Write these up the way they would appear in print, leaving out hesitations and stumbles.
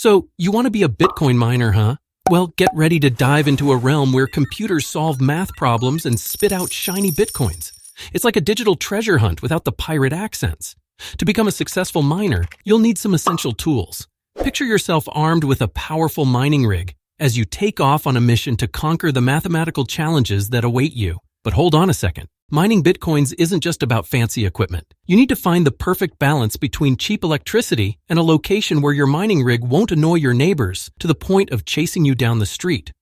So, you want to be a Bitcoin miner, huh? Well, get ready to dive into a realm where computers solve math problems and spit out shiny Bitcoins. It's like a digital treasure hunt without the pirate accents. To become a successful miner, you'll need some essential tools. Picture yourself armed with a powerful mining rig as you take off on a mission to conquer the mathematical challenges that await you. But hold on a second. Mining Bitcoins isn't just about fancy equipment. You need to find the perfect balance between cheap electricity and a location where your mining rig won't annoy your neighbors to the point of chasing you down the street.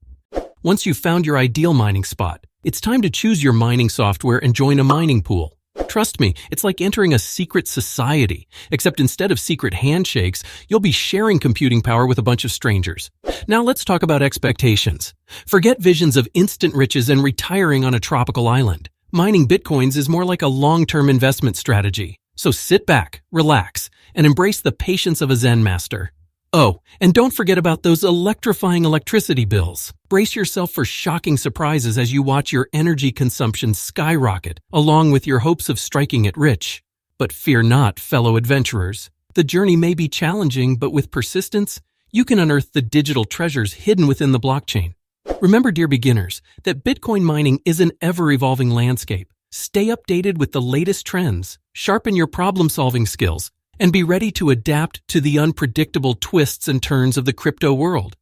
Once you've found your ideal mining spot, it's time to choose your mining software and join a mining pool. Trust me, it's like entering a secret society, except instead of secret handshakes, you'll be sharing computing power with a bunch of strangers. Now let's talk about expectations. Forget visions of instant riches and retiring on a tropical island. Mining Bitcoins is more like a long-term investment strategy. So sit back, relax, and embrace the patience of a Zen master. Oh, and don't forget about those electrifying electricity bills. Brace yourself for shocking surprises as you watch your energy consumption skyrocket, along with your hopes of striking it rich. But fear not, fellow adventurers. The journey may be challenging, but with persistence, you can unearth the digital treasures hidden within the blockchain. Remember, dear beginners, that Bitcoin mining is an ever-evolving landscape. Stay updated with the latest trends, sharpen your problem-solving skills, and be ready to adapt to the unpredictable twists and turns of the crypto world.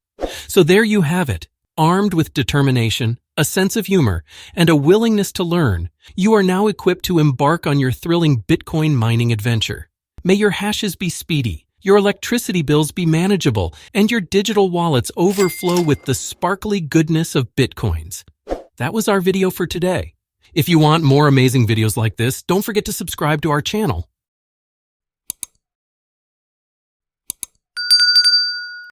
So there you have it. Armed with determination, a sense of humor, and a willingness to learn, you are now equipped to embark on your thrilling Bitcoin mining adventure. May your hashes be speedy, your electricity bills be manageable, and your digital wallets overflow with the sparkly goodness of Bitcoins. That was our video for today. If you want more amazing videos like this, don't forget to subscribe to our channel.